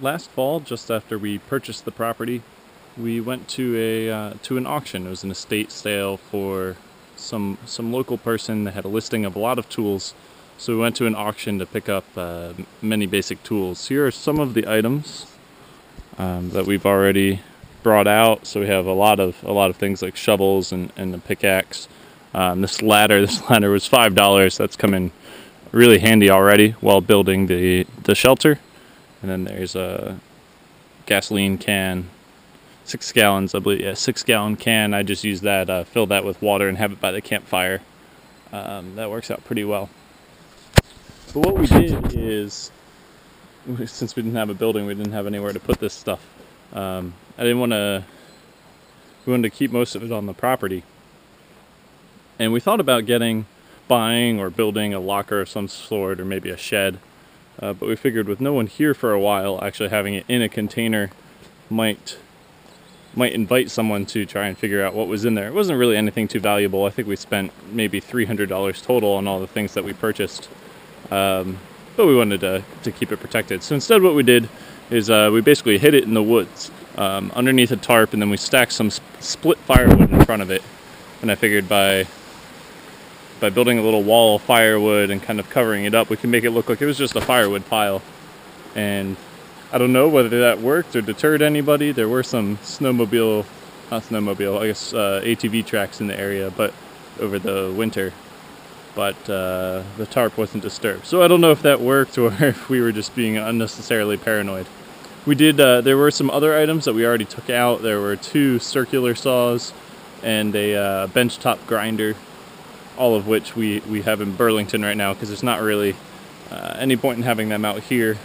last fall, just after we purchased the property, we went to an auction. It was an estate sale for some local person that had a listing of a lot of tools. So we went to an auction to pick up many basic tools. Here are some of the items that we've already brought out. So we have a lot of things like shovels and a pickaxe. This ladder was $5. That's come in really handy already while building the shelter. And then there's a gasoline can, 6 gallons, I believe. Yeah, 6-gallon can. I just use that, fill that with water and have it by the campfire. That works out pretty well. But what we did is, since we didn't have a building, we didn't have anywhere to put this stuff. We wanted to keep most of it on the property. And we thought about buying or building a locker of some sort, or maybe a shed. But we figured with no one here for a while, actually having it in a container might invite someone to try and figure out what was in there. It wasn't really anything too valuable. I think we spent maybe $300 total on all the things that we purchased. But we wanted to keep it protected. So instead what we did is we basically hid it in the woods underneath a tarp, and then we stacked some split firewood in front of it. And I figured by building a little wall of firewood and kind of covering it up, we can make it look like it was just a firewood pile. And I don't know whether that worked or deterred anybody. There were some ATV tracks in the area, but over the winter. But the tarp wasn't disturbed. So I don't know if that worked or if we were just being unnecessarily paranoid. We did, there were some other items that we already took out. There were 2 circular saws and a benchtop grinder, all of which we have in Burlington right now because there's not really any point in having them out here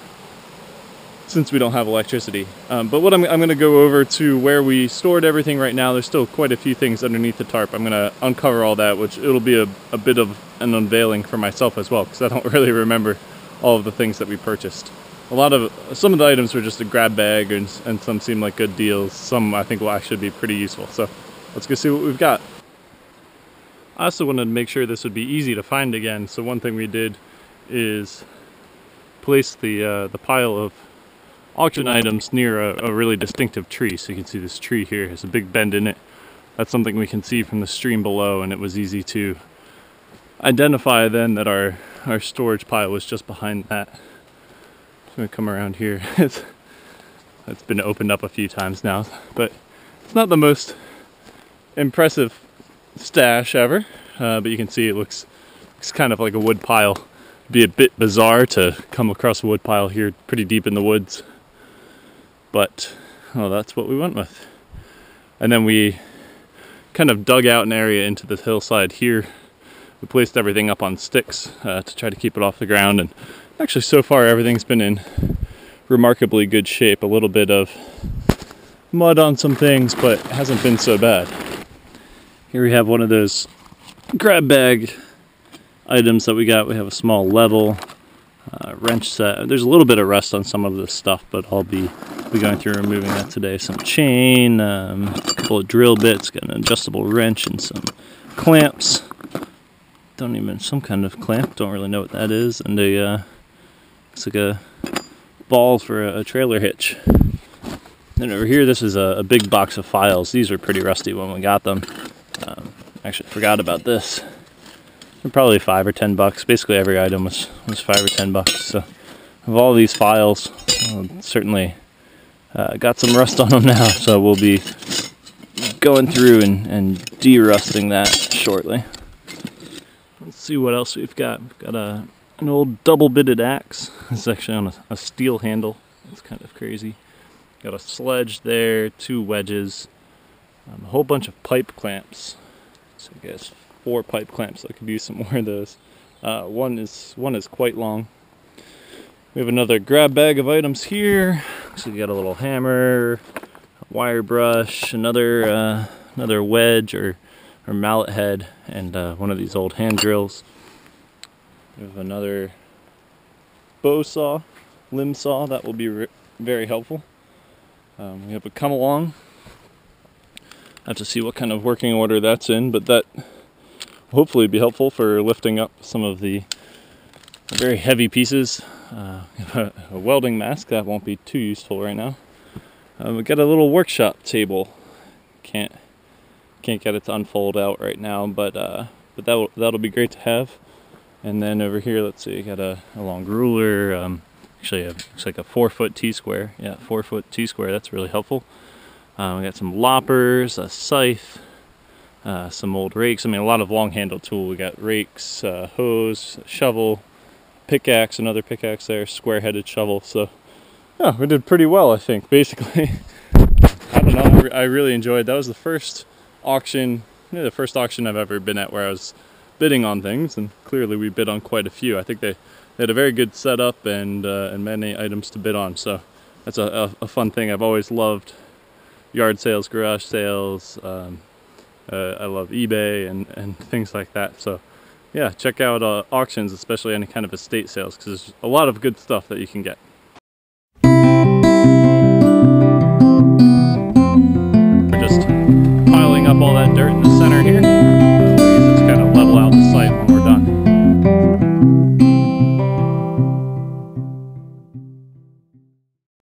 since we don't have electricity. But what I'm going to go over to where we stored everything right now. There's still quite a few things underneath the tarp. I'm going to uncover all that, which it'll be a bit of an unveiling for myself as well, because I don't really remember all of the things that we purchased. Some of the items were just a grab bag, and some seemed like good deals. Some I think will actually be pretty useful. So let's go see what we've got. I also wanted to make sure this would be easy to find again. So one thing we did is place the pile of auction items near a really distinctive tree. So you can see this tree here has a big bend in it. That's something we can see from the stream below, and it was easy to identify then that our storage pile was just behind that. I'm going to come around here. It's been opened up a few times now, but it's not the most impressive stash ever. But you can see it looks kind of like a wood pile. It'd be a bit bizarre to come across a wood pile here pretty deep in the woods. But, well, that's what we went with. And then we kind of dug out an area into the hillside here. We placed everything up on sticks to try to keep it off the ground. And actually, so far, everything's been in remarkably good shape. A little bit of mud on some things, but it hasn't been so bad. Here we have one of those grab bag items that we got. We have a small level, wrench set. There's a little bit of rust on some of this stuff, but I'll be going through removing that today. Some chain, a couple of drill bits, got an adjustable wrench and some clamps. Some kind of clamp, don't really know what that is, and it's like a ball for a trailer hitch. Then over here, this is a big box of files. These are pretty rusty when we got them. Actually forgot about this. They're probably $5 or $10. Basically every item was $5 or $10. So of all these files, certainly got some rust on them now. So we'll be going through and de-rusting that shortly. Let's see what else we've got. We've got an old double-bitted axe. It's actually on a steel handle. It's kind of crazy. Got a sledge there, 2 wedges, a whole bunch of pipe clamps. So I guess 4 pipe clamps. I could use some more of those. One is quite long. We have another grab bag of items here. So we got a little hammer, a wire brush, another wedge or mallet head, and one of these old hand drills. We have another bow saw, limb saw. That will be very helpful. We have a come along. I have to see what kind of working order that's in, but that will hopefully be helpful for lifting up some of the very heavy pieces A welding mask that won't be too useful right now. We got a little workshop table. Can't get it to unfold out right now, but that'll be great to have. And then over here, let's see, got a long ruler. Actually, looks like a 4-foot T-square. Yeah, 4-foot T-square. That's really helpful. We got some loppers, a scythe, some old rakes. I mean, a lot of long-handled tool. We got rakes, hose, shovel, pickaxe, another pickaxe there, square-headed shovel. So, yeah, we did pretty well, I think. Basically, I don't know. I really enjoyed. That was the first auction, the first auction I've ever been at where I was bidding on things, and clearly we bid on quite a few. I think they had a very good setup and many items to bid on. So that's a fun thing. I've always loved yard sales, garage sales. I love eBay and things like that. So yeah, check out auctions, especially any kind of estate sales, because there's a lot of good stuff that you can get.